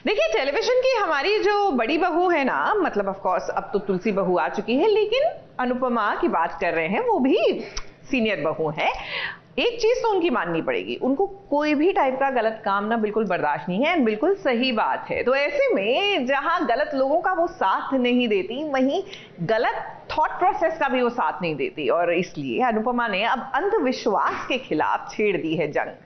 देखिए, टेलीविजन की हमारी जो बड़ी बहू है ना, मतलब ऑफ कोर्स अब तो तुलसी बहू आ चुकी है, लेकिन अनुपमा की बात कर रहे हैं, वो भी सीनियर बहू है। एक चीज तो उनकी माननी पड़ेगी, उनको कोई भी टाइप का गलत काम ना बिल्कुल बर्दाश्त नहीं है, बिल्कुल सही बात है। तो ऐसे में जहां गलत लोगों का वो साथ नहीं देती, वहीं गलत थॉट प्रोसेस का भी वो साथ नहीं देती, और इसलिए अनुपमा ने अब अंधविश्वास के खिलाफ छेड़ दी है जंग।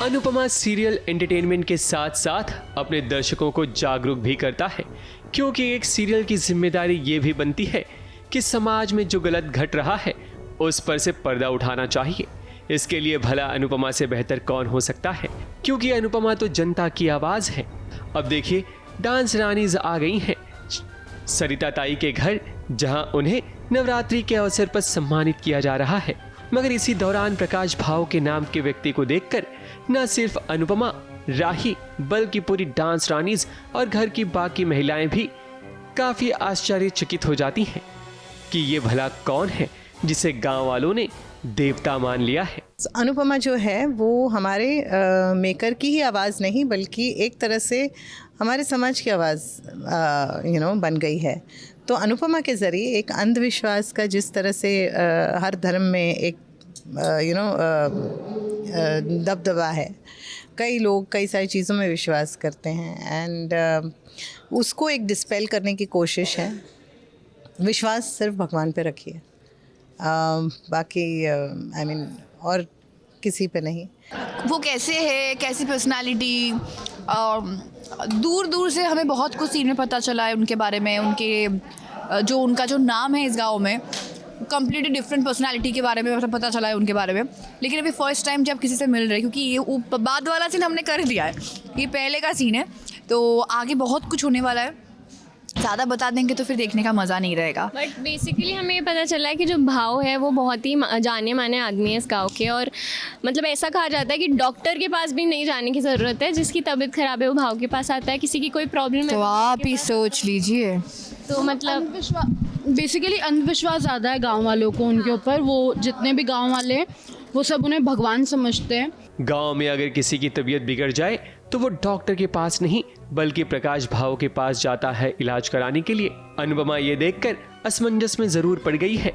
अनुपमा सीरियल एंटरटेनमेंट के साथ साथ अपने दर्शकों को जागरूक भी करता है, क्योंकि एक सीरियल की जिम्मेदारी ये भी बनती है कि समाज में जो गलत घट रहा है उस पर से पर्दा उठाना चाहिए। इसके लिए भला अनुपमा से बेहतर कौन हो सकता है, क्योंकि अनुपमा तो जनता की आवाज है। अब देखिए, डांस रानीज आ गई हैं सरिता ताई के घर, जहां उन्हें नवरात्रि के अवसर पर सम्मानित किया जा रहा है। मगर इसी दौरान प्रकाश भाव के नाम के व्यक्ति को देखकर न सिर्फ अनुपमा, राही, बल्कि पूरी डांस रानीज और घर की बाकी महिलाएं भी काफी आश्चर्यचकित हो जाती हैं कि ये भला कौन है जिसे गांव वालों ने देवता मान लिया है। अनुपमा जो है वो हमारे मेकर की ही आवाज़ नहीं, बल्कि एक तरह से हमारे समाज की आवाज़ बन गई है। तो अनुपमा के ज़रिए एक अंधविश्वास का, जिस तरह से हर धर्म में एक दबदबा है, कई लोग कई सारी चीज़ों में विश्वास करते हैं, एंड उसको एक डिस्पेल करने की कोशिश है। विश्वास सिर्फ भगवान पे रखिए, बाकी और किसी पे नहीं। वो कैसे है, कैसी पर्सनालिटी, दूर दूर से हमें बहुत कुछ सीन में पता चला है उनके बारे में। उनका जो नाम है इस गांव में, कम्प्लीटली डिफरेंट पर्सनालिटी के बारे में पता चला है उनके बारे में। लेकिन अभी फर्स्ट टाइम जब किसी से मिल रहे, क्योंकि ये बाद वाला सीन हमने कर दिया है, ये पहले का सीन है, तो आगे बहुत कुछ होने वाला है। ज़्यादा बता देंगे तो फिर देखने का मज़ा नहीं रहेगा। बट बेसिकली हमें ये पता चला है कि जो भाव है वो बहुत ही जाने माने आदमी है इस गाँव के, और मतलब ऐसा कहा जाता है कि डॉक्टर के पास भी नहीं जाने की ज़रूरत है। जिसकी तबीयत ख़राब है वो भाव के पास आता है, किसी की कोई प्रॉब्लम है तो आप ही सोच लीजिए। तो मतलब बेसिकली अंधविश्वास ज़्यादा है गाँव वालों को उनके ऊपर। वो जितने भी गाँव वाले हैं वो सब उन्हें भगवान समझते हैं। गांव में अगर किसी की तबीयत बिगड़ जाए तो वो डॉक्टर के पास नहीं, बल्कि प्रकाश भाव के पास जाता है इलाज कराने के लिए। अनुपमा ये देखकर असमंजस में जरूर पड़ गई है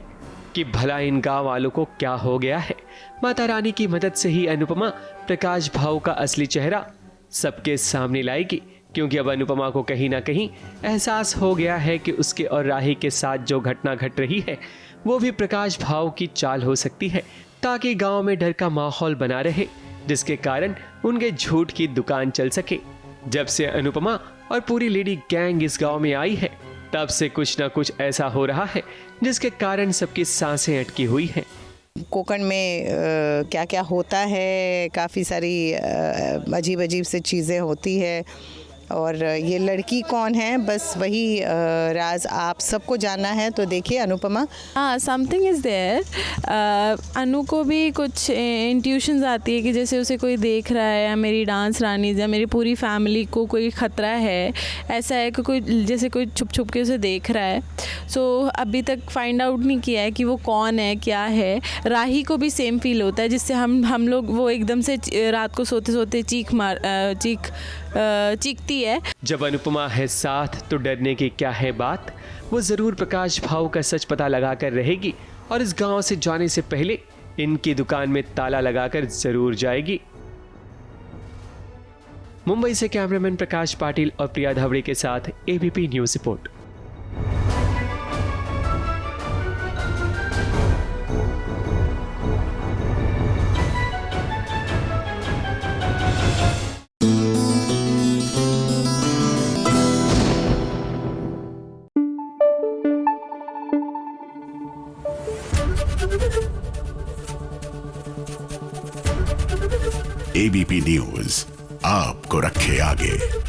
कि भला इन गांव वालों को क्या हो गया है। माता रानी की मदद से ही अनुपमा प्रकाश भाव का असली चेहरा सबके सामने लाएगी, क्योंकि अब अनुपमा को कहीं ना कहीं एहसास हो गया है कि उसके और राही के साथ जो घटना घट रही है वो भी प्रकाश भाव की चाल हो सकती है, ताकि गांव में डर का माहौल बना रहे, जिसके कारण उनके झूठ की दुकान चल सके। जब से अनुपमा और पूरी लेडी गैंग इस गांव में आई है, तब से कुछ ना कुछ ऐसा हो रहा है जिसके कारण सबकी सांसें अटकी हुई हैं। कोकण में क्या क्या होता है, काफ़ी सारी अजीब अजीब से चीज़ें होती है, और ये लड़की कौन है, बस वही राज आप सबको जानना है। तो देखिए अनुपमा। हाँ, समथिंग इज़ देयर। अनु को भी कुछ इंट्यूशंस आती है कि जैसे उसे कोई देख रहा है, या मेरी डांस रानी या मेरी पूरी फैमिली को कोई ख़तरा है, ऐसा है कि कोई जैसे कोई छुप छुप के उसे देख रहा है। सो अभी तक फाइंड आउट नहीं किया है कि वो कौन है, क्या है। राही को भी सेम फील होता है, जिससे हम लोग वो एकदम से रात को सोते सोते चीखती है। जब अनुपमा है साथ तो डरने की क्या है बात। वो जरूर प्रकाश भाव का सच पता लगाकर रहेगी, और इस गांव से जाने से पहले इनकी दुकान में ताला लगाकर जरूर जाएगी। मुंबई से कैमरामैन प्रकाश पाटिल और प्रिया धावड़े के साथ ABP news report. ABP news आपको रखे आगे।